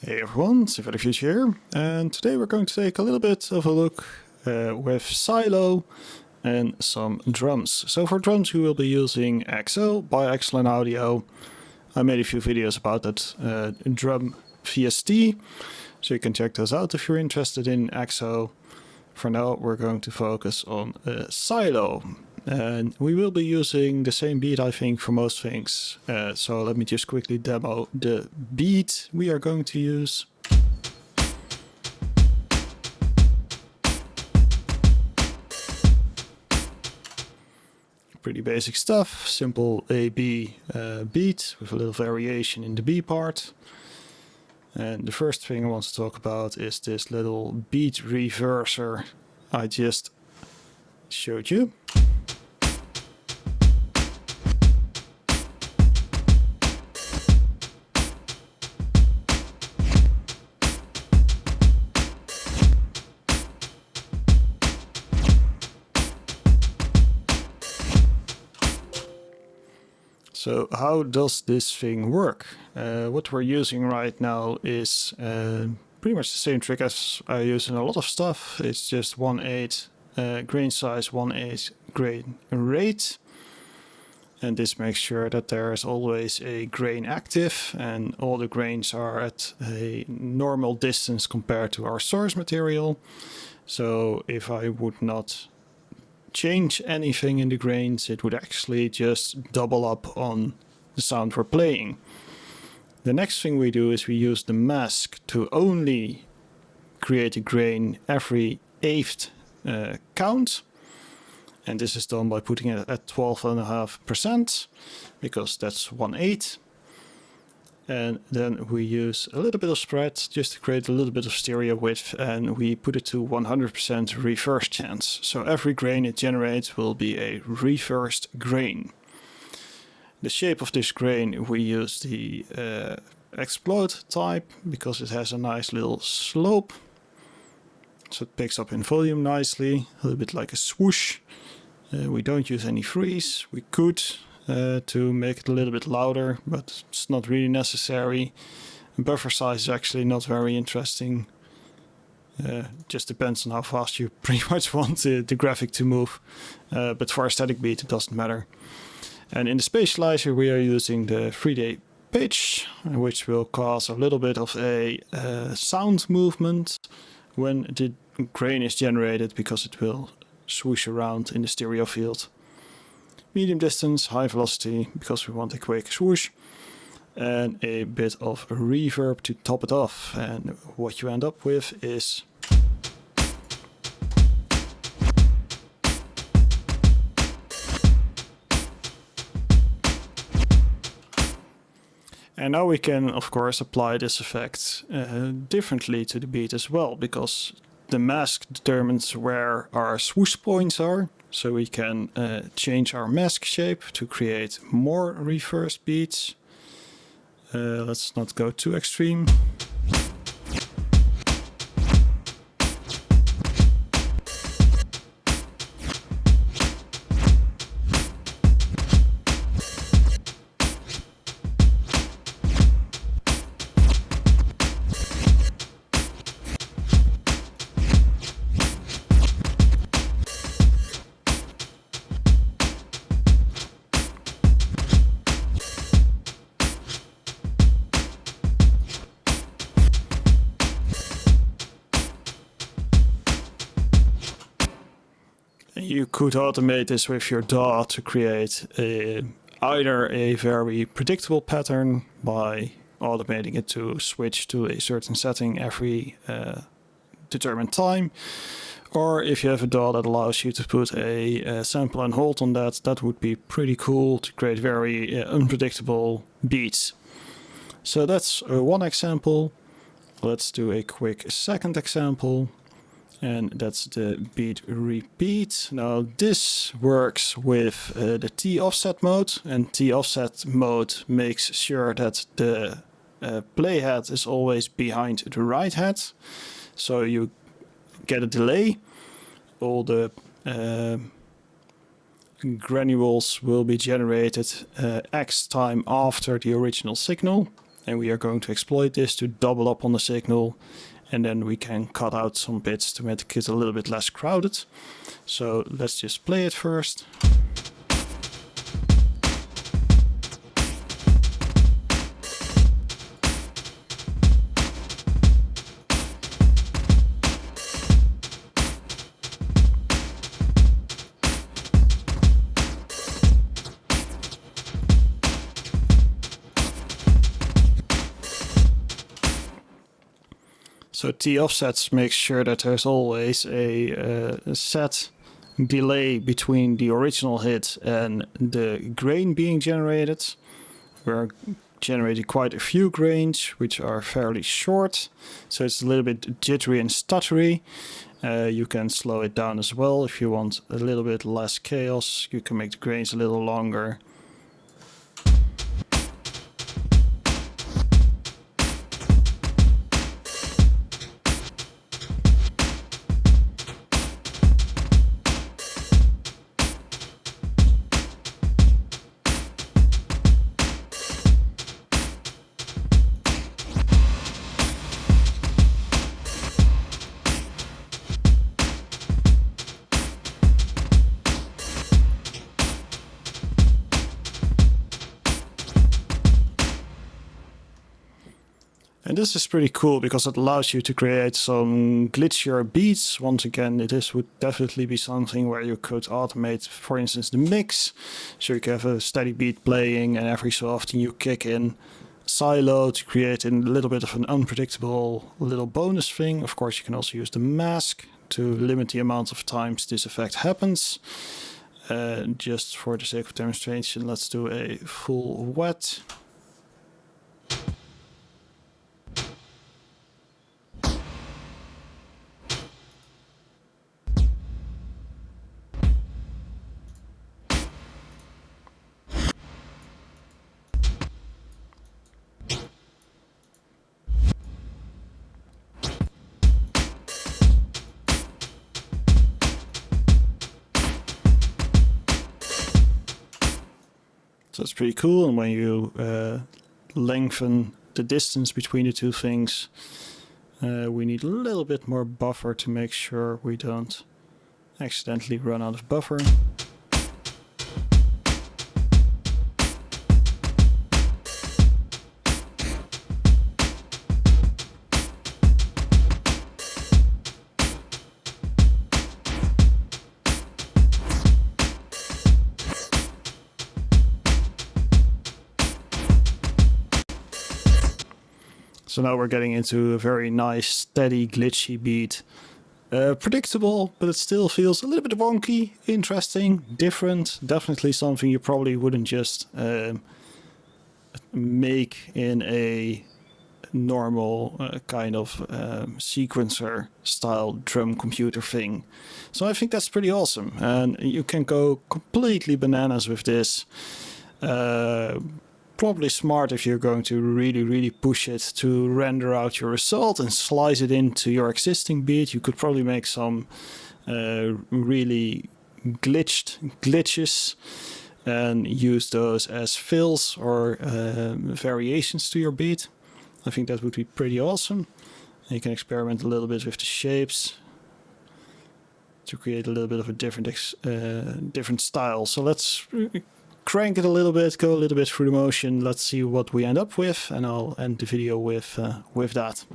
Hey everyone, Future here, and today we're going to take a little bit of a look with silo and some drums. So for drums we will be using XO by Excellent Audio. I made a few videos about that drum VST, so you can check those out if you're interested in XO. For now we're going to focus on silo, and we will be using the same beat I think for most things. So let me just quickly demo the beat we are going to use. Pretty basic stuff, simple A-B beat with a little variation in the B part. And the first thing I want to talk about is this little beat reverser I just showed you. So how does this thing work? What we're using right now is pretty much the same trick as I use in a lot of stuff. It's just 1/8 grain size, 1/8 grain rate. And this makes sure that there is always a grain active and all the grains are at a normal distance compared to our source material. So if I would not change anything in the grains, it would actually just double up on the sound we're playing. The next thing we do is we use the mask to only create a grain every 8th count, and this is done by putting it at 12.5% because that's 1/8. And then we use a little bit of spread just to create a little bit of stereo width, and we put it to 100% reverse chance. So every grain it generates will be a reversed grain. The shape of this grain, we use the explode type because it has a nice little slope. So it picks up in volume nicely, a little bit like a swoosh. We don't use any freeze. We could to make it a little bit louder, but it's not really necessary. And buffer size is actually not very interesting. Just depends on how fast you pretty much want the graphic to move. But for a static beat it doesn't matter. And in the spatializer we are using the 3D pitch, which will cause a little bit of a sound movement when the grain is generated because it will swoosh around in the stereo field. Medium distance, high velocity, because we want a quick swoosh, and a bit of reverb to top it off. And what you end up with is and now we can of course apply this effect differently to the beat as well, because the mask determines where our swoosh points are. So we can change our mask shape to create more reversed beats. Let's not go too extreme. You could automate this with your DAW to create either a very predictable pattern by automating it to switch to a certain setting every determined time, or if you have a DAW that allows you to put a sample and hold on that, that would be pretty cool to create very unpredictable beats. So that's one example. Let's do a quick second example. And that's the beat repeat. Now this works with the T offset mode, and T offset mode makes sure that the playhead is always behind the right head, so you get a delay. All the granules will be generated X time after the original signal, and we are going to exploit this to double up on the signal, and then we can cut out some bits to make it a little bit less crowded. So let's just play it first. So T-offsets makes sure that there's always a set delay between the original hit and the grain being generated. We're generating quite a few grains, which are fairly short, so it's a little bit jittery and stuttery. You can slow it down as well if you want a little bit less chaos. You can make the grains a little longer. And this is pretty cool because it allows you to create some glitchier beats. Once again, this would definitely be something where you could automate, for instance, the mix. So you can have a steady beat playing, and every so often you kick in silo to create a little bit of an unpredictable little bonus thing. Of course, you can also use the mask to limit the amount of times this effect happens. Just for the sake of demonstration, let's do a full wet. So it's pretty cool, and when you lengthen the distance between the two things, we need a little bit more buffer to make sure we don't accidentally run out of buffer. So now we're getting into a very nice, steady, glitchy beat. Predictable, but it still feels a little bit wonky, interesting, different. Definitely something you probably wouldn't just make in a normal kind of sequencer style drum computer thing. So I think that's pretty awesome. And you can go completely bananas with this. Probably smart if you're going to really push it to render out your result and slice it into your existing beat. You could probably make some really glitches and use those as fills or variations to your beat. I think that would be pretty awesome. You can experiment a little bit with the shapes to create a little bit of a different style. So let's crank it a little bit, go a little bit through the motion. Let's see what we end up with, and I'll end the video with that.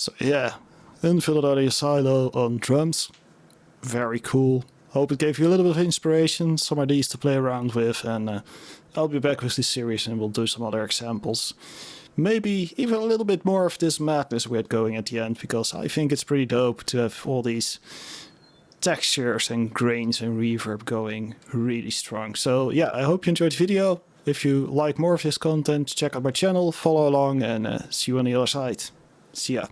So yeah, Unfiltered audio silo on drums. Very cool. Hope it gave you a little bit of inspiration, some ideas to play around with, and I'll be back with this series and we'll do some other examples. Maybe even a little bit more of this madness we had going at the end, because I think it's pretty dope to have all these textures and grains and reverb going really strong. So yeah, I hope you enjoyed the video. If you like more of this content, check out my channel, follow along, and see you on the other side. See ya.